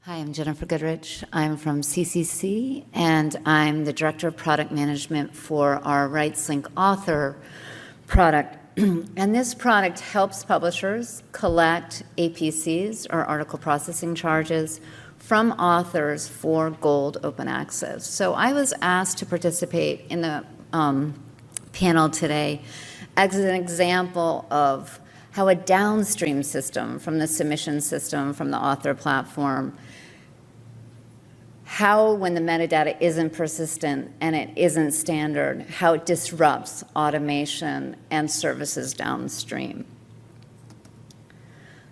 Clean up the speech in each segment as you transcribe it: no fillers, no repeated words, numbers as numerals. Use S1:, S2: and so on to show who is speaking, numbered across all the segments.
S1: Hi, I'm Jennifer Goodrich. I'm from CCC, and I'm the Director of Product Management for our RightsLink Author product. And this product helps publishers collect APCs, or article processing charges, from authors for gold open access. So I was asked to participate in the panel today as an example of how a downstream system from the submission system from the author platform, how when the metadata isn't persistent and it isn't standard, how it disrupts automation and services downstream.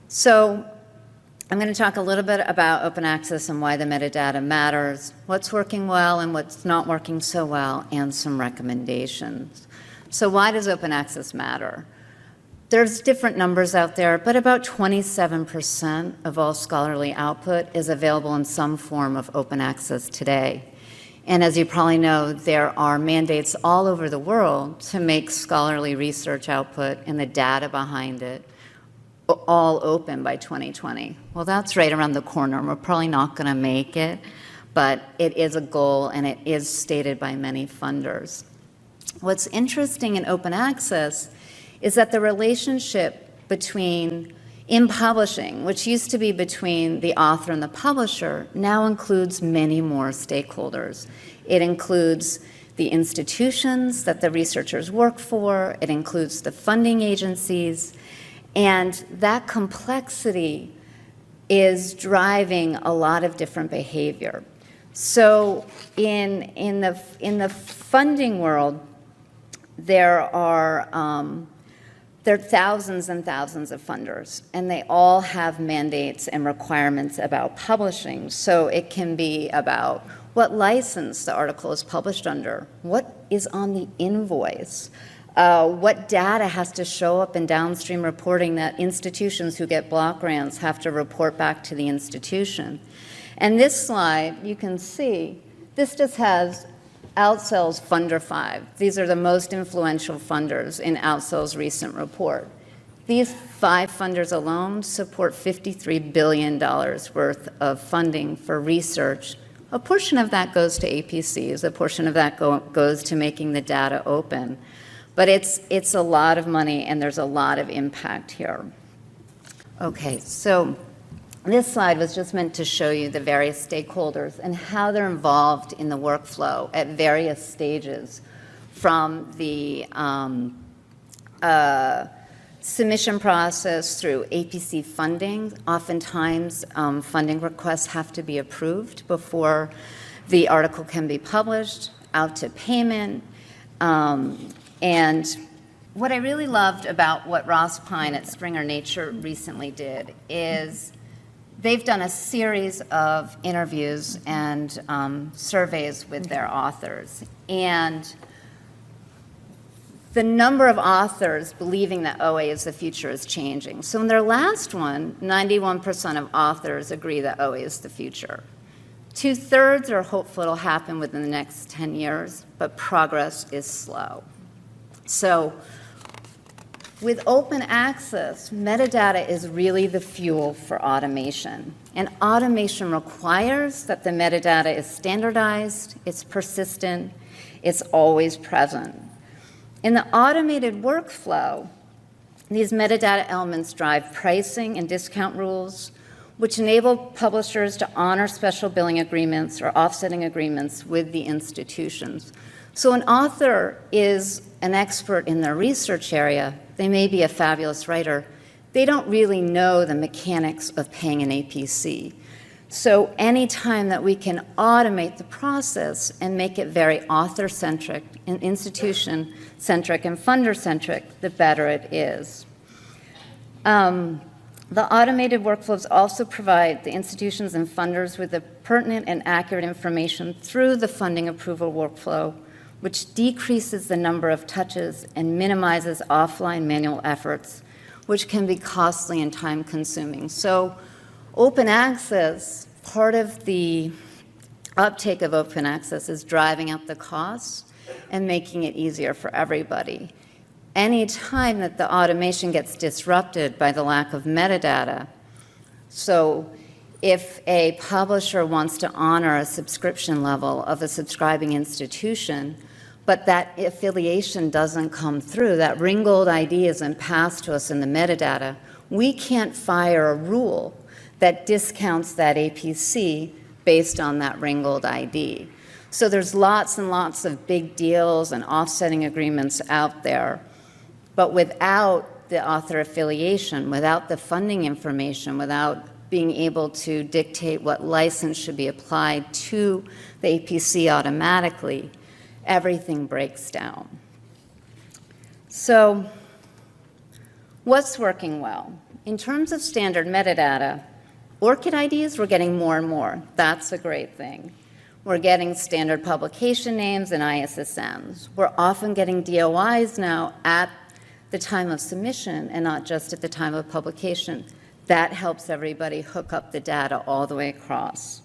S1: So I'm going to talk a little bit about open access and why the metadata matters, what's working well and what's not working so well, and some recommendations. So why does open access matter? There's different numbers out there, but about 27% of all scholarly output is available in some form of open access today. And as you probably know, there are mandates all over the world to make scholarly research output and the data behind it all open by 2020. Well, that's right around the corner. We're probably not going to make it, but it is a goal and it is stated by many funders. What's interesting in open access is that the relationship in publishing, which used to be between the author and the publisher, now includes many more stakeholders. It includes the institutions that the researchers work for, it includes the funding agencies, and that complexity is driving a lot of different behavior. So in the funding world, there are thousands and thousands of funders, and they all have mandates and requirements about publishing. So it can be about what license the article is published under, what is on the invoice, what data has to show up in downstream reporting that institutions who get block grants have to report back to the institution. And this slide, you can see, this just has Outsell's Funder 5. These are the most influential funders in Outsell's recent report. These 5 funders alone support $53 billion worth of funding for research. A portion of that goes to APCs, a portion of that goes to making the data open. But it's a lot of money, and there's a lot of impact here. Okay, so this slide was just meant to show you the various stakeholders and how they're involved in the workflow at various stages, from the submission process through APC funding. Oftentimes, funding requests have to be approved before the article can be published, out to payment. And what I really loved about what Ross Pine at Springer Nature recently did is they've done a series of interviews and surveys with their authors. And the number of authors believing that OA is the future is changing. So in their last one, 91% of authors agree that OA is the future. 2/3 are hopeful it'll happen within the next 10 years, but progress is slow. So with open access, metadata is really the fuel for automation. And automation requires that the metadata is standardized, it's persistent, it's always present. In the automated workflow, these metadata elements drive pricing and discount rules, which enable publishers to honor special billing agreements or offsetting agreements with the institutions. So an author is an expert in their research area. They may be a fabulous writer. They don't really know the mechanics of paying an APC. So any time that we can automate the process and make it very author-centric and institution-centric and funder-centric, the better it is. The automated workflows also provide the institutions and funders with the pertinent and accurate information through the funding approval workflow, which decreases the number of touches and minimizes offline manual efforts, which can be costly and time-consuming. So open access, part of the uptake of open access is driving up the costs and making it easier for everybody. Any time that the automation gets disrupted by the lack of metadata, so if a publisher wants to honor a subscription level of a subscribing institution, but that affiliation doesn't come through, that Ringgold ID isn't passed to us in the metadata, we can't fire a rule that discounts that APC based on that Ringgold ID. So there's lots and lots of big deals and offsetting agreements out there, but without the author affiliation, without the funding information, without being able to dictate what license should be applied to the APC automatically, everything breaks down. So what's working well? In terms of standard metadata, ORCID IDs, we're getting more and more. That's a great thing. We're getting standard publication names and ISSNs. We're often getting DOIs now at the time of submission and not just at the time of publication. That helps everybody hook up the data all the way across.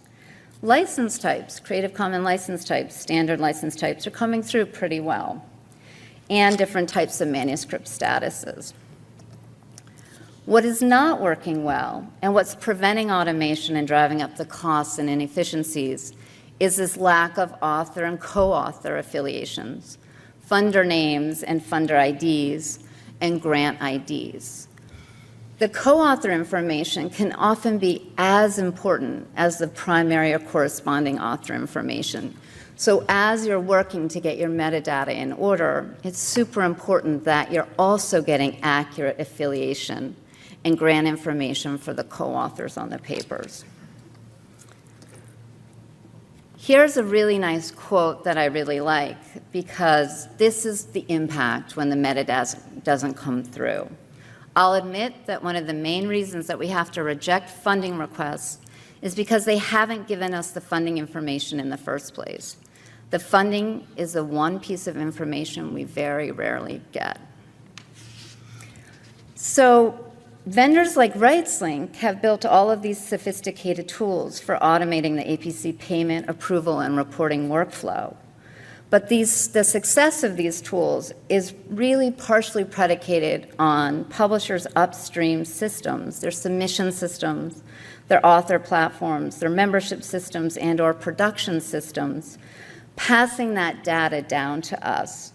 S1: License types, Creative Commons license types, standard license types are coming through pretty well, and different types of manuscript statuses. What is not working well, and what's preventing automation and driving up the costs and inefficiencies, is this lack of author and co-author affiliations, funder names and funder IDs, and grant IDs. The co-author information can often be as important as the primary or corresponding author information. So as you're working to get your metadata in order, it's super important that you're also getting accurate affiliation and grant information for the co-authors on the papers. Here's a really nice quote that I really like, because this is the impact when the metadata doesn't come through. I'll admit that one of the main reasons that we have to reject funding requests is because they haven't given us the funding information in the first place. The funding is the one piece of information we very rarely get. So vendors like RightsLink have built all of these sophisticated tools for automating the APC payment, approval, and reporting workflow. But the success of these tools is really partially predicated on publishers' upstream systems, their submission systems, their author platforms, their membership systems, and/or production systems, passing that data down to us.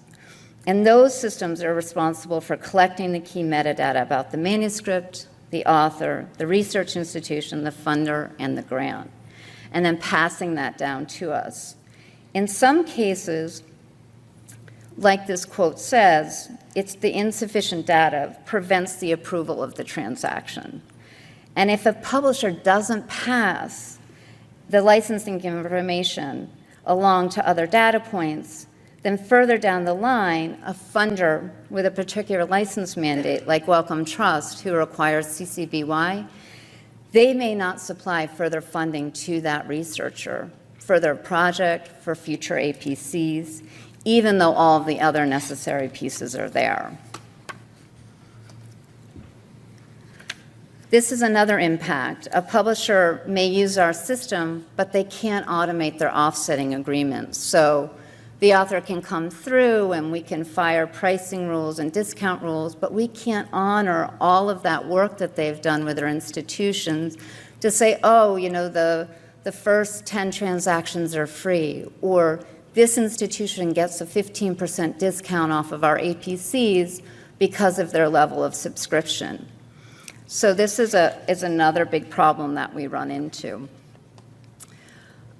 S1: And those systems are responsible for collecting the key metadata about the manuscript, the author, the research institution, the funder, and the grant, and then passing that down to us. In some cases, like this quote says, it's the insufficient data prevents the approval of the transaction. And if a publisher doesn't pass the licensing information along to other data points, then further down the line, a funder with a particular license mandate, like Wellcome Trust, who requires CC BY, they may not supply further funding to that researcher for their project, for future APCs, even though all of the other necessary pieces are there. This is another impact. A publisher may use our system, but they can't automate their offsetting agreements. So the author can come through and we can fire pricing rules and discount rules, but we can't honor all of that work that they've done with their institutions to say, oh, you know, the first 10 transactions are free, or this institution gets a 15% discount off of our APCs because of their level of subscription. So this is another big problem that we run into.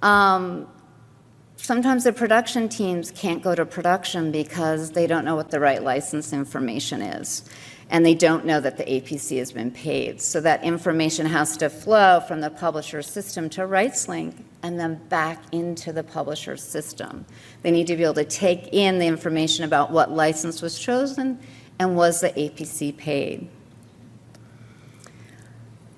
S1: Sometimes the production teams can't go to production because they don't know what the right license information is, and they don't know that the APC has been paid. So that information has to flow from the publisher's system to RightsLink and then back into the publisher's system. They need to be able to take in the information about what license was chosen and was the APC paid.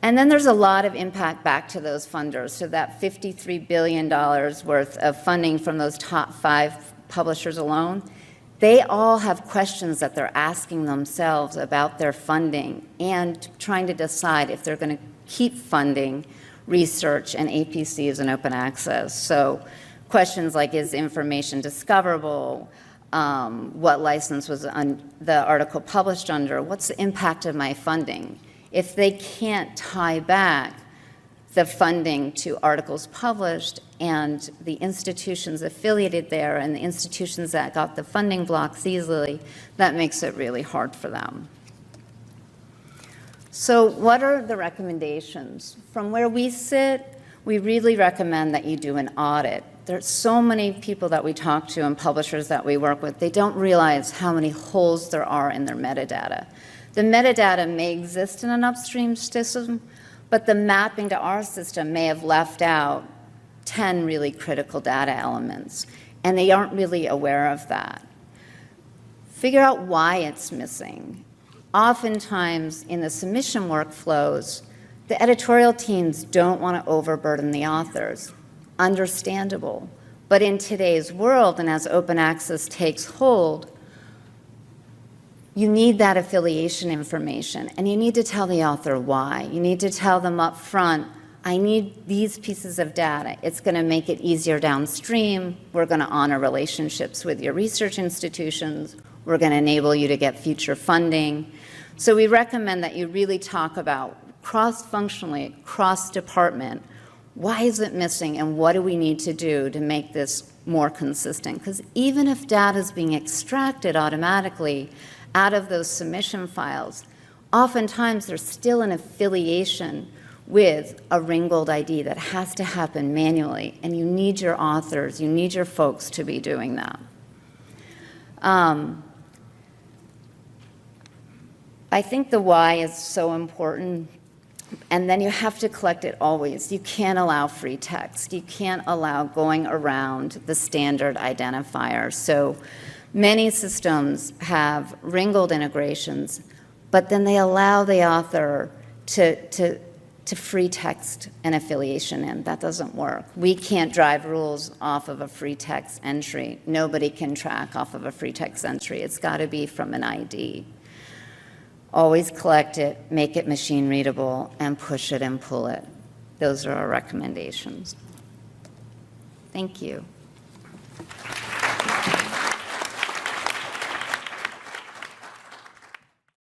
S1: And then there's a lot of impact back to those funders. So that $53 billion worth of funding from those top 5 publishers alone, they all have questions that they're asking themselves about their funding and trying to decide if they're going to keep funding research and APCs and open access. So questions like, is information discoverable? What license was the article published under? What's the impact of my funding? If they can't tie back the funding to articles published and the institutions affiliated there and the institutions that got the funding blocks easily, that makes it really hard for them. So what are the recommendations? From where we sit, we really recommend that you do an audit. There's so many people that we talk to and publishers that we work with, they don't realize how many holes there are in their metadata. The metadata may exist in an upstream system, but the mapping to our system may have left out 10 really critical data elements, and they aren't really aware of that. Figure out why it's missing. Oftentimes, in the submission workflows, the editorial teams don't want to overburden the authors. Understandable. But in today's world, and as open access takes hold, you need that affiliation information, and you need to tell the author why. You need to tell them up front, I need these pieces of data. It's going to make it easier downstream. We're going to honor relationships with your research institutions. We're going to enable you to get future funding. So we recommend that you really talk about cross-functionally, cross-department, why is it missing and what do we need to do to make this more consistent? Because even if data is being extracted automatically out of those submission files, oftentimes there's still an affiliation with a Ringgold ID that has to happen manually, and you need your authors, you need your folks to be doing that. I think the why is so important, and then you have to collect it always. You can't allow free text. You can't allow going around the standard identifier. So many systems have Ringgold integrations, but then they allow the author to free text an affiliation in. That doesn't work. We can't drive rules off of a free text entry. Nobody can track off of a free text entry. It's got to be from an ID. Always collect it, make it machine readable, and push it and pull it. Those are our recommendations. Thank you.